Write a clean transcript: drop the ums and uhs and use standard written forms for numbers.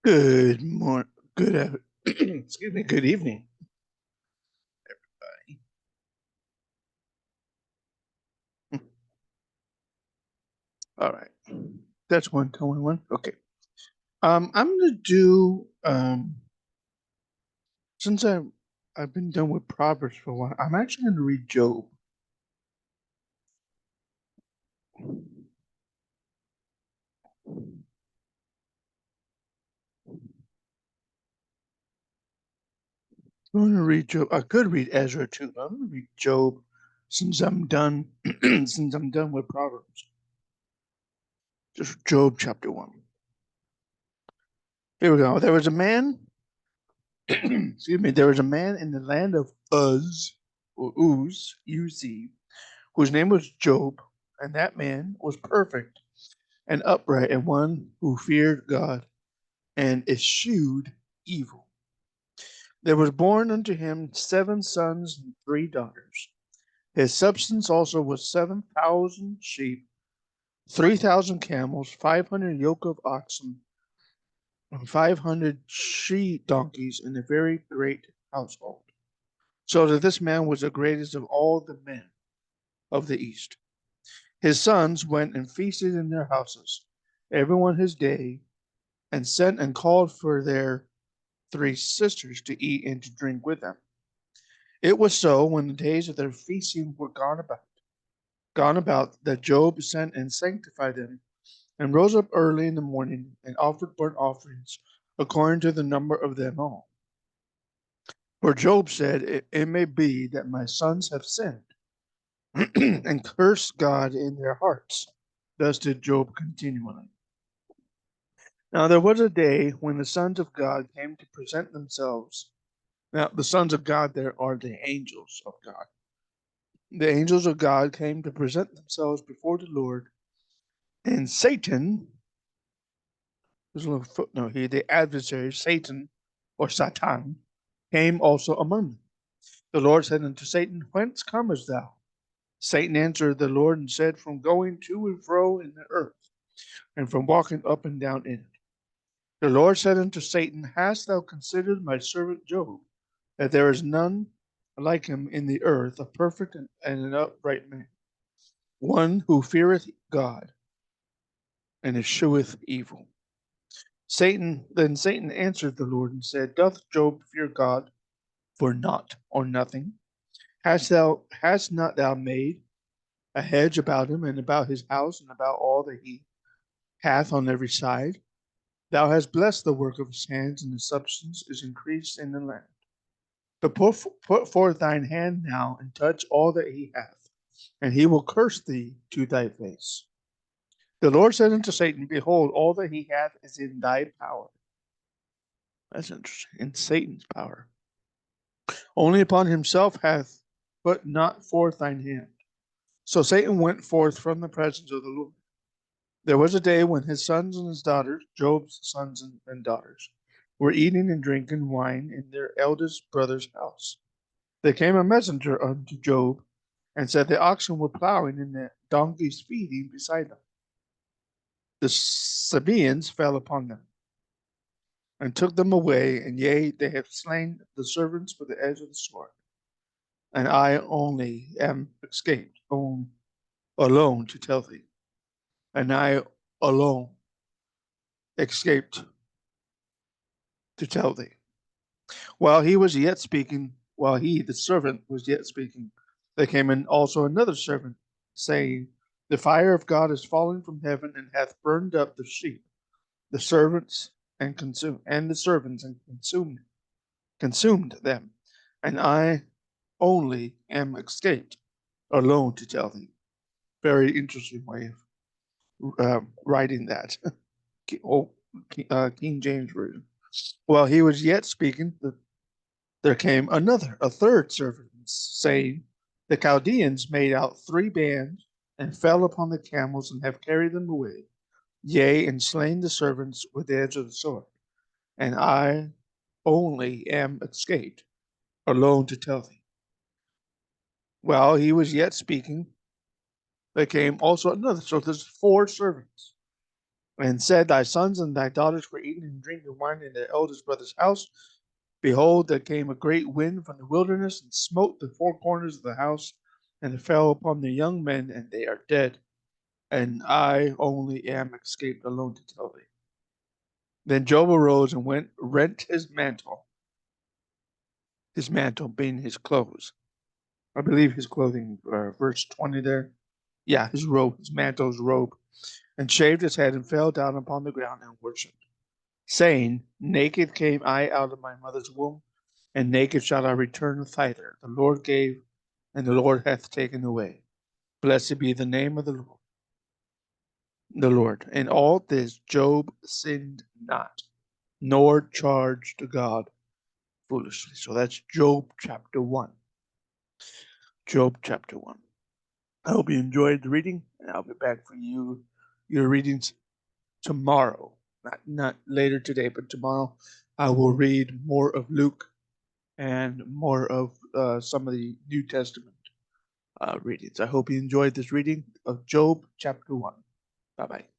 Good morning. Excuse me. Good evening. All right. That's 121. Okay. I'm gonna do since I've been done with Proverbs for a while. I'm actually gonna read Job. I'm gonna read Job. I could read Ezra too, but I'm gonna read Job since I'm done. Since I'm done with Proverbs. Just Job chapter 1. Here we go. There was a man. Excuse me. There was a man in the land of Uz, or Uz, U-Z, whose name was Job, and that man was perfect and upright, and one who feared God and eschewed evil. There was born unto him 7 sons and 3 daughters. His substance also was 7,000 sheep, 3,000 camels, 500 yoke of oxen, and 500 she donkeys, in a very great household. So that this man was the greatest of all the men of the East. His sons went and feasted in their houses, every one his day, and sent and called for their 3 sisters to eat and to drink with them. It was so when the days of their feasting were gone about that Job sent and sanctified them, and rose up early in the morning and offered burnt offerings according to the number of them all. For Job said, it may be that my sons have sinned and cursed God in their hearts. Thus did Job continually. Now there was a day when the sons of God came to present themselves. Now the sons of God there are the angels of God. The angels of God came to present themselves before the Lord, and Satan, there's a little footnote here, the adversary, Satan or Satan, came also among them. The Lord said unto Satan, Whence comest thou? Satan answered the Lord and said, From going to and fro in the earth, and from walking up and down in it. The Lord said unto Satan, Hast thou considered my servant Job, that there is none like him in the earth, a perfect and an upright man, one who feareth God and escheweth evil? Satan answered the Lord and said, Doth Job fear God for naught or nothing? Hast not thou made a hedge about him and about his house and about all that he hath on every side? Thou hast blessed the work of his hands, and his substance is increased in the land. But put forth thine hand now and touch all that he hath, and he will curse thee to thy face. The Lord said unto Satan, Behold, all that he hath is in thy power. That's interesting. In Satan's power. Only upon himself hath put not forth thine hand. So Satan went forth from the presence of the Lord. There was a day when his sons and his daughters, Job's sons and daughters, were eating and drinking wine in their eldest brother's house. There came a messenger unto Job, and said, The oxen were plowing, and the donkeys feeding beside them. The Sabaeans fell upon them, and took them away, and yea, they have slain the servants with the edge of the sword. And I only am escaped, alone to tell thee. And I alone escaped to tell thee. While he, the servant, was yet speaking, there came in also another servant, saying, The fire of God is fallen from heaven, and hath burned up the sheep, the servants, and the servants, and consumed them. And I only am escaped, alone to tell thee. Very interesting way of writing that. Oh, King James Version. While he was yet speaking, there came a third servant, saying, The Chaldeans made out 3 bands, and fell upon the camels, and have carried them away, yea, and slain the servants with the edge of the sword. And I only am escaped, alone to tell thee. While he was yet speaking, there came also another. So there's 4 servants. and said, Thy sons and thy daughters were eating and drinking wine in their eldest brother's house. Behold, there came a great wind from the wilderness and smote the four corners of the house, and it fell upon the young men, and they are dead. And I only am escaped alone to tell thee. Then Job arose and went, rent his mantle being his clothes. I believe his clothing, verse 20 there. Yeah, his robe, his mantle, his robe, and shaved his head and fell down upon the ground and worshipped, saying, Naked came I out of my mother's womb, and naked shall I return thither. The Lord gave, and the Lord hath taken away. Blessed be the name of the Lord. In all this Job sinned not, nor charged God foolishly. So that's Job chapter 1. Job chapter 1. I hope you enjoyed the reading, and I'll be back for your readings tomorrow. Not later today, but tomorrow I will read more of Luke and more of some of the New Testament readings. I hope you enjoyed this reading of Job chapter 1. Bye bye.